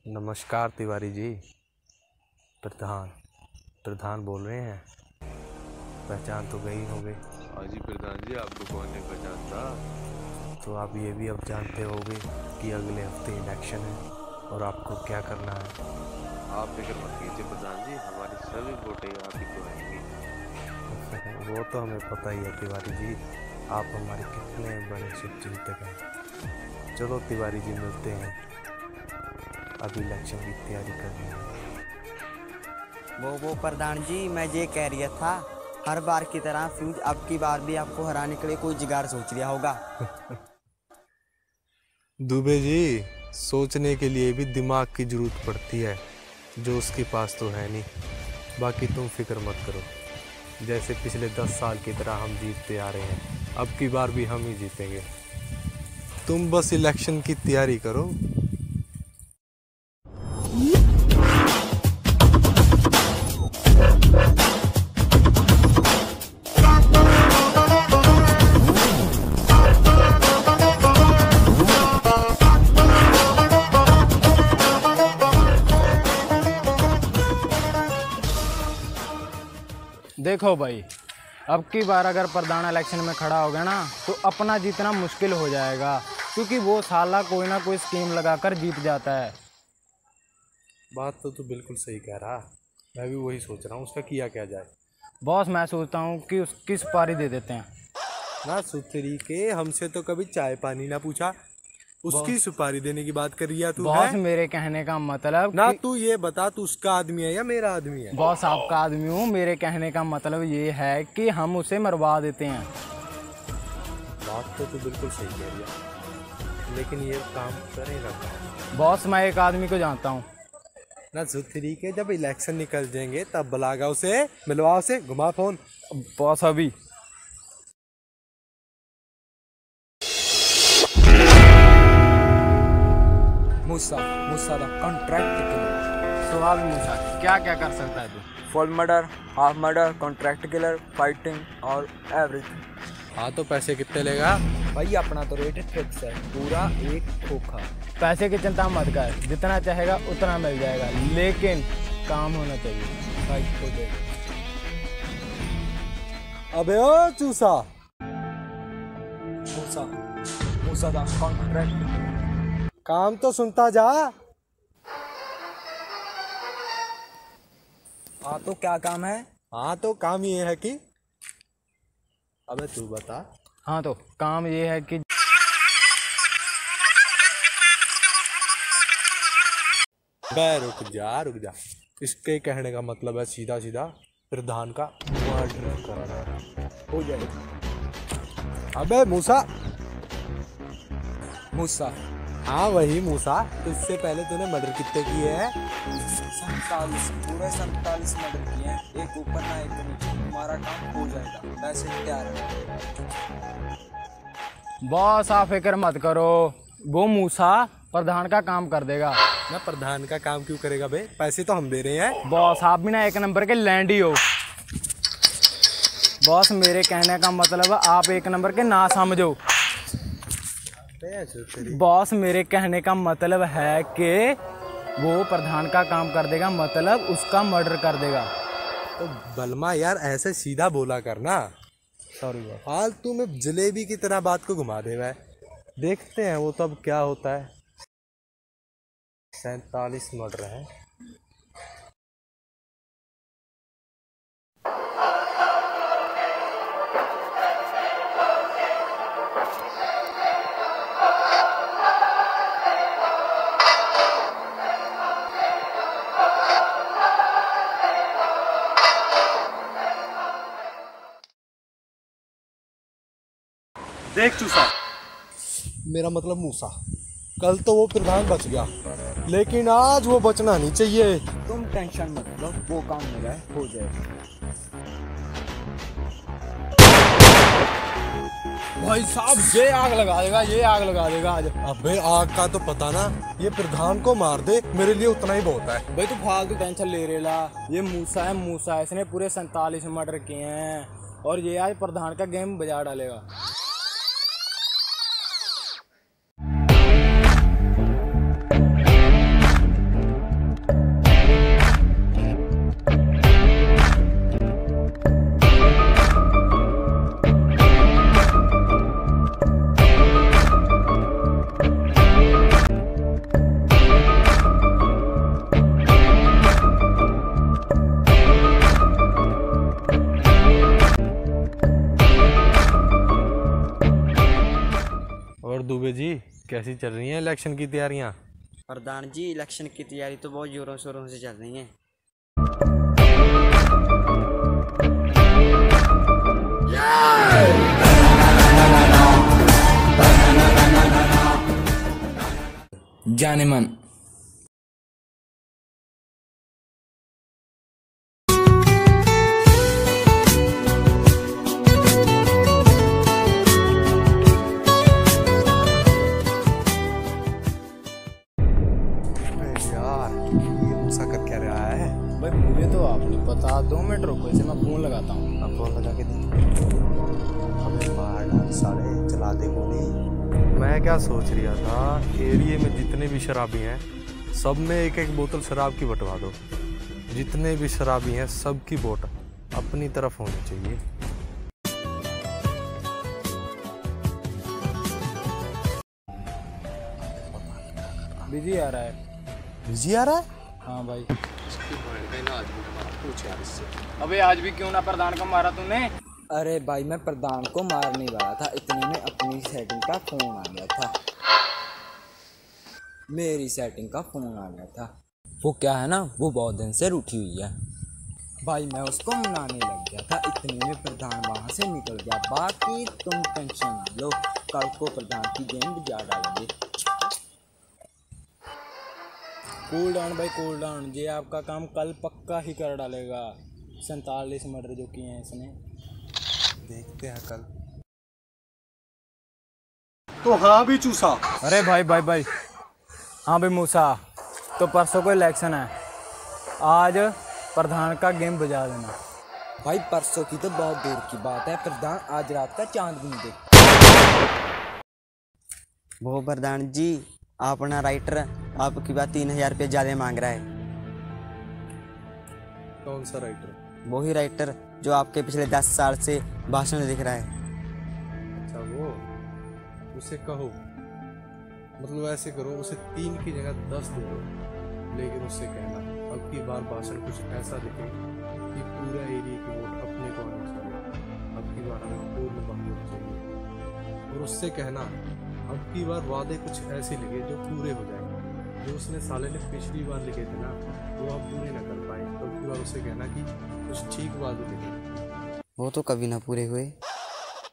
नमस्कार तिवारी जी। प्रधान बोल रहे हैं। पहचान तो गई हो गई। हाँ जी प्रधान जी, आपको कौन नहीं पहचानता। तो आप ये भी अब जानते होंगे कि अगले हफ्ते इलेक्शन है और आपको क्या करना है। आप फिक्र मत कीजिए प्रधान जी, हमारी सभी वोटें आप ही को आएंगी। वो तो हमें पता ही है तिवारी जी, आप हमारे कितने बड़े शुभचिंतक हैं। चलो तिवारी जी मिलते हैं, अभी इलेक्शन की तैयारी करनी है। वो प्रधान जी, मैं ये कह रहा था, हर बार की तरह फ्यूज अब की बार भी आपको हराने के लिए कोई जुगाड़ सोच लिया होगा। दुबे जी, सोचने के लिए भी दिमाग की जरूरत पड़ती है, जो उसके पास तो है नहीं। बाकी तुम फिक्र मत करो, जैसे पिछले 10 साल की तरह हम जीतते आ रहे हैं, अब की बार भी हम ही जीतेंगे। तुम बस इलेक्शन की तैयारी करो। देखो भाई, अब की बार अगर प्रधान इलेक्शन में खड़ा हो गया ना तो अपना जीतना मुश्किल हो जाएगा, क्योंकि वो साला कोई ना कोई स्कीम लगाकर जीत जाता है। बात तो तू बिल्कुल सही कह रहा, मैं भी वही सोच रहा हूँ उसका किया क्या जाए। बॉस, मैं सोचता हूँ कि उसकी सुपारी दे देते हैं। ना सुथरी के, हमसे तो कभी चाय पानी ना पूछा, उसकी सुपारी देने की बात कर रही है तू। बॉस, मेरे कहने का मतलब ना तू ये बता, तू उसका आदमी है या मेरा आदमी है। बॉस, आपका आदमी हूँ। मेरे कहने का मतलब ये है कि हम उसे मरवा देते हैं। बात तो तू बिल्कुल सही कह रही है, लेकिन ये काम करेगा कौन? बॉस, मैं एक आदमी को जानता हूँ। ना सुथरी के, जब इलेक्शन निकल जाएंगे तब बुलागा उसे, मिलवा उसे, घुमा फोन। बॉस, अभी मूसा द कॉन्ट्रैक्ट किलर। सवाल मूसा, क्या क्या कर सकता है तू? Full murder, half murder, contract killer, fighting और एवरीथिंग। हाँ तो पैसे कितने लेगा? भाई अपना तो रेट फिक्स है, पूरा एक खोखा। पैसे की चिंता मत कर, जितना चाहेगा उतना मिल जाएगा, लेकिन काम होना चाहिए। फाइट हो जाएगी। अबे ओ चूसा, मूसा द कॉन्ट्रैक्ट किलर। काम तो सुनता जा। हाँ तो क्या काम है? हाँ तो काम ये है कि, अबे तू बता। हाँ तो काम ये है कि बे रुक जा, इसके कहने का मतलब है सीधा सीधा प्रधान का मर्डर करना। हो जाएगा। अबे मूसा। मूसा, हाँ वही मूसा, तो इससे पहले तूने मर्डर कितने किए हैं? 47, पूरे 47 मर्डर किए हैं, एक ऊपर ना एक नीचे। तुम्हारा काम हो जाएगा, पैसे तैयार है। बॉस, आप फिक्र मत करो, वो मूसा प्रधान का काम कर देगा। ना प्रधान का काम क्यों करेगा बे, पैसे तो हम दे रहे हैं। बॉस, आप भी ना एक नंबर के लैंड ही हो। बॉस, मेरे कहने का मतलब आप एक नंबर के ना समझो। बॉस, मेरे कहने का मतलब है कि वो प्रधान का काम कर देगा, मतलब उसका मर्डर कर देगा। तो बलमा यार, ऐसे सीधा बोला करना। Sorry boss. फालतू में जलेबी की तरह बात को घुमा दे। मैं देखते हैं वो तब क्या होता है। 47 मर्डर है। देख चूसा, मेरा मतलब मूसा, कल तो वो प्रधान बच गया, लेकिन आज वो बचना नहीं चाहिए। तुम टेंशन मत लो, वो काम मेरा है, हो जाएगा। भाई साहब, ये आग लगा देगा आज। अबे आग का तो पता ना, ये प्रधान को मार दे, मेरे लिए उतना ही बहुत है। भाई तू फालतू टेंशन ले रेला, ये मूसा है, मूसा इसने पूरे 47 मर्डर किए हैं और ये आज प्रधान का गेम बजा डालेगा। कैसी चल रही हैं इलेक्शन की तैयारियां? प्रधान जी इलेक्शन की तैयारी तो बहुत जोरों शोरों से चल रही है। जाने मन। यार ये मूसा कर क्या रहा है? भाई मुझे तो आप नहीं पता, 2 मिनट रुको, इसे मैं फ़ोन लगाता हूँ। अब फोन लगा के दे। अबे मार डाल साले, चला दे गोली। मैं क्या सोच रहा था, एरिया में जितने भी शराबी हैं सब में एक एक बोतल शराब की बंटवा दो। जितने भी शराबी हैं सबकी वोट अपनी तरफ होनी चाहिए। बिजी आ रहा है। बिजी आ रहा है? हाँ भाई। अबे आज भी क्यों ना प्रधान को मारा तूने? अरे भाई मैं प्रधान को मार नहीं रहा था, इतने में अपनी सेटिंग का फोन आ गया था। मेरी सेटिंग का फोन आ गया था। वो क्या है ना, वो बहुत दिन से रूठी हुई है। भाई मैं उसको मनाने लग गया था, इतने में प्रधान वहाँ से निकल गया। बाकी तुम टेंशन ना लो, कल को प्रधान की गेम बजा डालेंगे। कूल डाउन भाई, कूल डाउन। ये आपका काम कल पक्का ही कर डालेगा। 47 मर्डर जो किए हैं इसने। देखते हैं कल। तो हाँ भी चूसा। अरे भाई भाई भाई, हाँ भाई मूसा, तो परसों को इलेक्शन है, आज प्रधान का गेम बजा देना। भाई परसों की तो बहुत दूर की बात है, प्रधान आज रात का चांद भी नहीं देख। वो प्रधान जी अपना राइटर आपकी बात 3000 रुपये ज़्यादा मांग रहा है। कौन सा राइटर? वही राइटर जो आपके पिछले 10 साल से भाषण लिख रहा है। अच्छा वो, उसे कहो, मतलब ऐसे करो, उसे 3 की जगह 10 दे दो, लेकिन उससे कहना अब की बार भाषण कुछ ऐसा लिखे कि पूरा एरिया की वोट अपने को आनी चाहिए। अब की बार हमें पूर्ण बहुमत चाहिए। और उससे कहना अब की बार वादे कुछ ऐसे लिखे जो पूरे हो जाएंगे। जो उसने साले ने पिछली बार लिखे थे ना, वो आप पूरे ना कर पाए, तो अब की बार उसे कहना कि कुछ ठीक वादे लिखे। वो तो कभी ना पूरे हुए।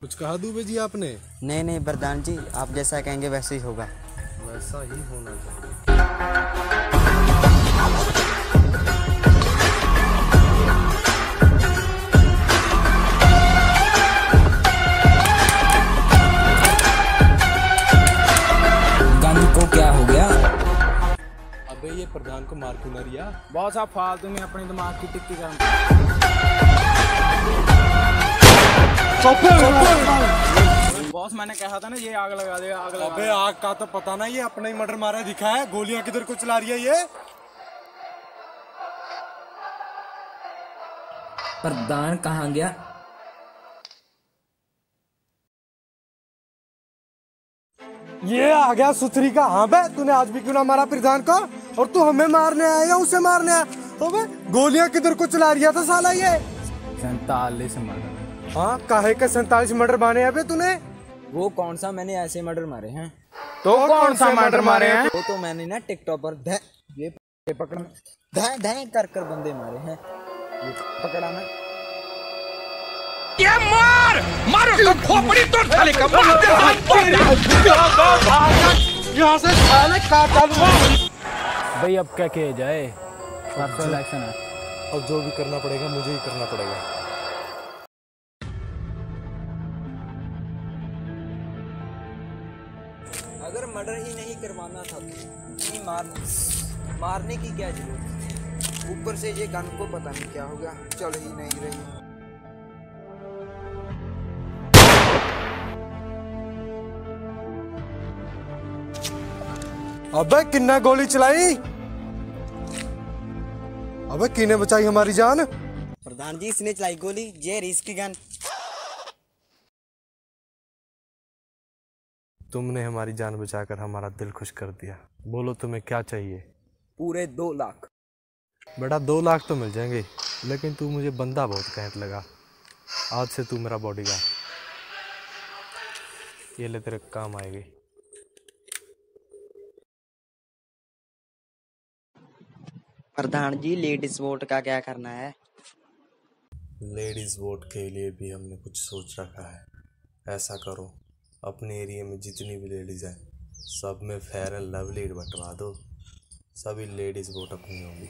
कुछ कहा दूबे जी आपने? नहीं नहीं प्रधान जी, आप जैसा कहेंगे वैसे ही होगा। वैसा ही होना चाहिए। गंद को क्या हो गया? अबे ये प्रधान को मार क्यों ना रिया? बहुत सा फालतू में अपने दिमाग की टिक्की कर। बॉस मैंने कहा था ना, ये आग लगा दे, आग लगा अबे दे। आग का तो पता ना, ये अपना ही मर्डर मारा दिखा है। गोलियां किधर को चला रही है ये? प्रधान कहाँ गया? ये आ गया सुथरी का। हाँ बे, तूने आज भी क्यों ना मारा प्रधान को? और तू हमें मारने आया या उसे मारने आया? अबे गोलियां किधर को चला रहा था साला ये? 47 मर्डर। हाँ, काहे का 47 मर्डर मारे हैं बे तूने? वो कौन सा मैंने ऐसे मर्डर मारे हैं? तो कौन सा मर्डर मारे हैं? वो तो मैंने ना टिकटॉक पर ये पकड़ धै कर कर बंदे मारे हैं। ये पकड़ा मैं। यहाँ से साले काट डालूंगा। भाई अब क्या किया जाए, परसों इलेक्शन है। अब जो भी करना पड़ेगा मुझे ही करना पड़ेगा। अगर मर्डर ही नहीं करवाना था तो नहीं मारने की क्या जरूरत? ऊपर से ये गन को पता नहीं क्या हो गया, चल ही नहीं रही। अबे किन्ना गोली चलाई? अबे किने बचाई हमारी जान? प्रधान जी इसने चलाई गोली, ये रिस्क की गन। तुमने हमारी जान बचाकर हमारा दिल खुश कर दिया। बोलो तुम्हें क्या चाहिए? पूरे 2 लाख। बेटा 2 लाख तो मिल जाएंगे, लेकिन तू मुझे बंदा बहुत कहने लगा। आज से तू मेरा बॉडीगार्ड। ये ले तेरे काम आएगी। प्रधान जी लेडीज वोट का क्या करना है? लेडीज वोट के लिए भी हमने कुछ सोच रखा है। ऐसा करो, अपने एरिया में जितनी भी लेडीज हैं सब में फेयर एंड लवली बंटवा दो, सभी लेडीज वोट अपनी होंगी।